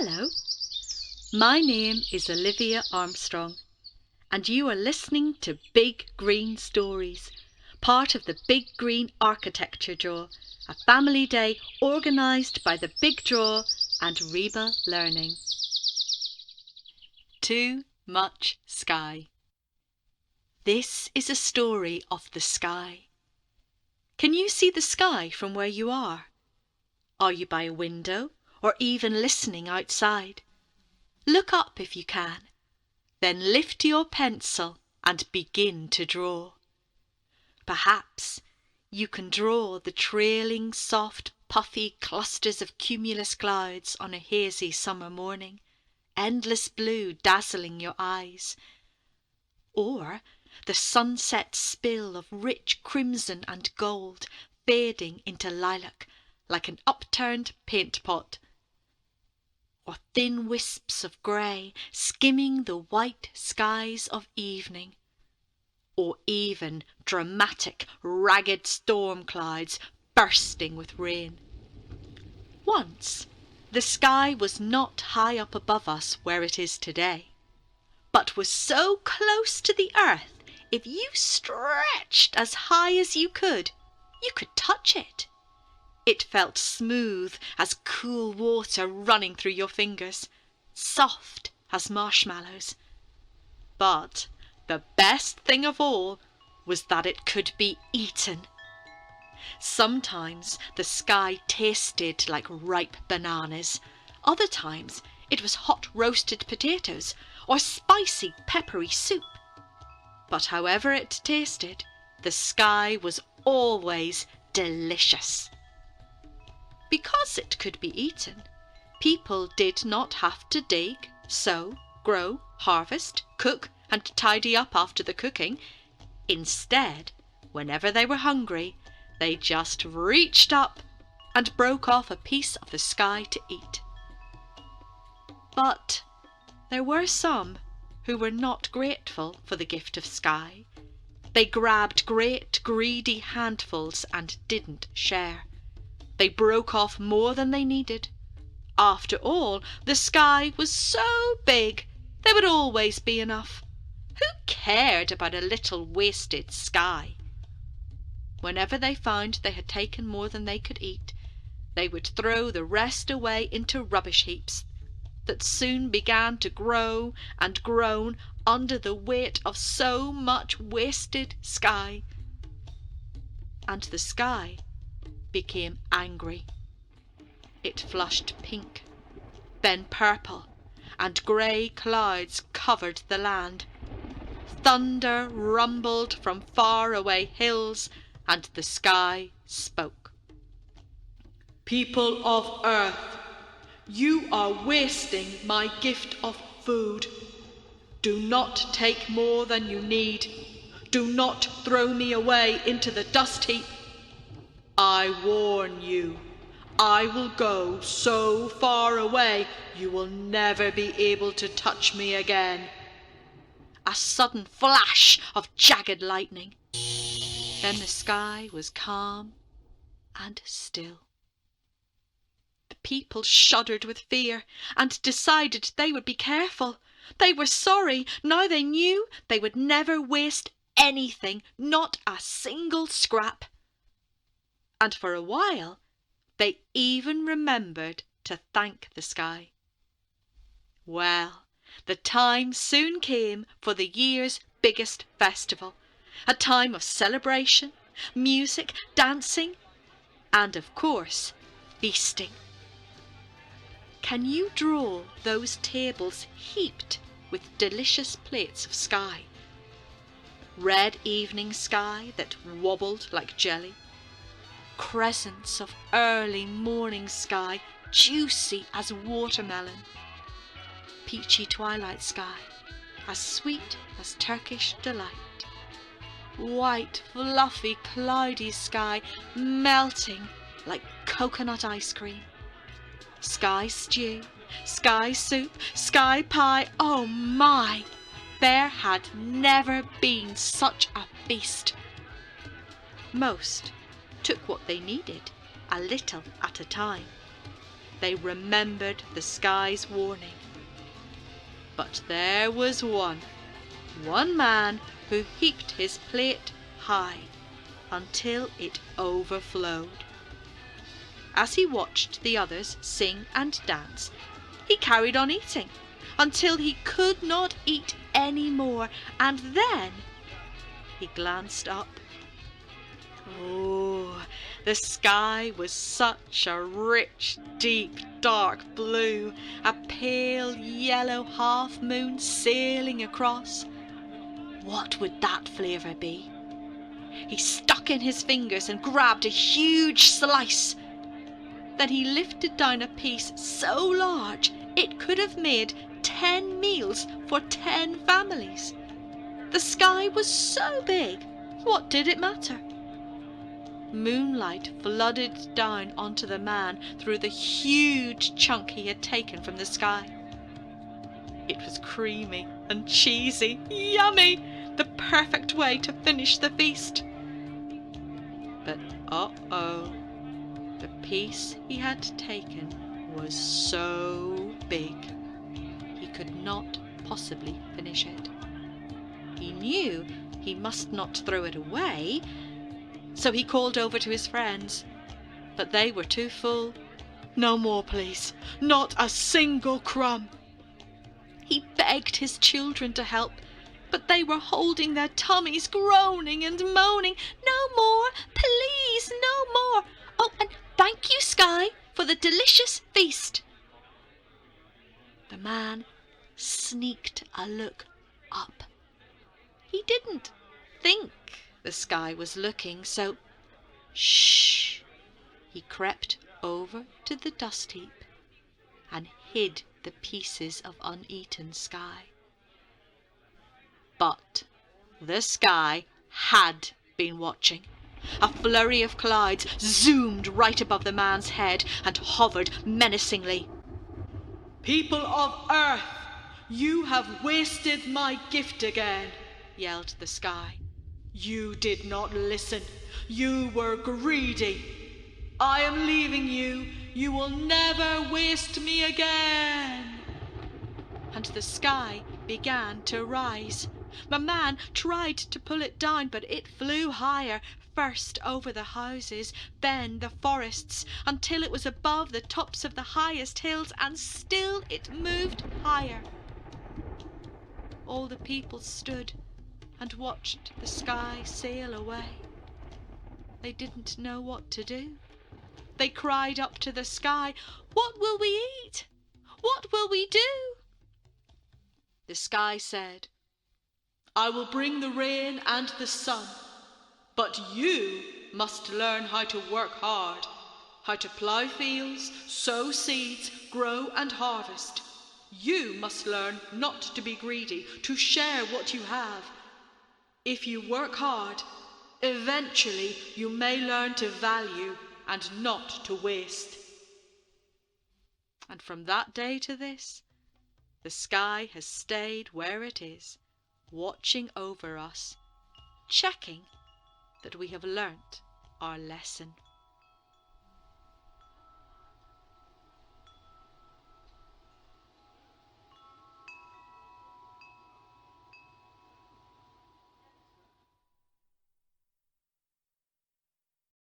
Hello, my name is Olivia Armstrong, and you are listening to Big Green Stories, part of the Big Green Architecture Draw, a family day organised by the Big Draw and RIBA Learning. Too much sky. This is a story of the sky. Can you see the sky from where you are? Are you by a window or even listening outside? Look up if you can. Then lift your pencil and begin to draw. Perhaps you can draw the trailing, soft, puffy clusters of cumulus clouds on a hazy summer morning, endless blue dazzling your eyes. Or the sunset spill of rich crimson and gold fading into lilac like an upturned paint pot. Or thin wisps of grey skimming the white skies of evening. Or even dramatic, ragged storm clouds bursting with rain. Once, the sky was not high up above us where it is today, but was so close to the earth, if you stretched as high as you could touch it. It felt smooth as cool water running through your fingers, soft as marshmallows. But the best thing of all was that it could be eaten. Sometimes the sky tasted like ripe bananas. Other times it was hot roasted potatoes or spicy peppery soup. But however it tasted, the sky was always delicious. Because it could be eaten, people did not have to dig, sow, grow, harvest, cook, and tidy up after the cooking. Instead, whenever they were hungry, they just reached up and broke off a piece of the sky to eat. But there were some who were not grateful for the gift of sky. They grabbed great greedy handfuls and didn't share. They broke off more than they needed. After all, the sky was so big, there would always be enough. Who cared about a little wasted sky? Whenever they found they had taken more than they could eat, they would throw the rest away into rubbish heaps that soon began to grow and groan under the weight of so much wasted sky. And the sky became angry. It flushed pink, then purple, and grey clouds covered the land. Thunder rumbled from far-away hills, and the sky spoke. People of Earth, you are wasting my gift of food. Do not take more than you need. Do not throw me away into the dust heap. I warn you, I will go so far away you will never be able to touch me again. A sudden flash of jagged lightning. Then the sky was calm and still. The people shuddered with fear and decided they would be careful. They were sorry. Now they knew they would never waste anything, not a single scrap. And for a while, they even remembered to thank the sky. Well, the time soon came for the year's biggest festival, a time of celebration, music, dancing, and of course, feasting. Can you draw those tables heaped with delicious plates of sky? Red evening sky that wobbled like jelly. Crescents of early morning sky, juicy as watermelon. Peachy twilight sky, as sweet as Turkish delight. White, fluffy, cloudy sky, melting like coconut ice cream. Sky stew, sky soup, sky pie, oh my! There had never been such a feast. Most took what they needed, a little at a time. they remembered the sky's warning. But there was one man who heaped his plate high until it overflowed. As he watched the others sing and dance, he carried on eating until he could not eat any more, and then he glanced up. Oh, the sky was such a rich, deep, dark blue, a pale yellow half-moon sailing across. What would that flavour be? He stuck in his fingers and grabbed a huge slice. Then he lifted down a piece so large it could have made 10 meals for 10 families. The sky was so big, what did it matter? Moonlight flooded down onto the man through the huge chunk he had taken from the sky. It was creamy and cheesy, yummy, the perfect way to finish the feast. But uh-oh, the piece he had taken was so big, he could not possibly finish it. He knew he must not throw it away, so he called over to his friends, but they were too full. No more, please, not a single crumb. He begged his children to help, but they were holding their tummies, groaning and moaning. No more, please, no more. Oh, and thank you, Sky, for the delicious feast. The man sneaked a look up. He didn't think the sky was looking, so shh, he crept over to the dust heap and hid the pieces of uneaten sky. But the sky had been watching. A flurry of clouds zoomed right above the man's head and hovered menacingly. People of Earth, you have wasted my gift again, yelled the sky. You did not listen. You were greedy. I am leaving you. You will never waste me again. And the sky began to rise. The man tried to pull it down, but it flew higher, first over the houses, then the forests, until it was above the tops of the highest hills, and still it moved higher. All the people stood and watched the sky sail away. They didn't know what to do. They cried up to the sky, "What will we eat? What will we do?" The sky said, "I will bring the rain and the sun, but you must learn how to work hard, how to plough fields, sow seeds, grow and harvest. You must learn not to be greedy, to share what you have. If you work hard, eventually you may learn to value and not to waste." And from that day to this, the sky has stayed where it is, watching over us, checking that we have learnt our lesson.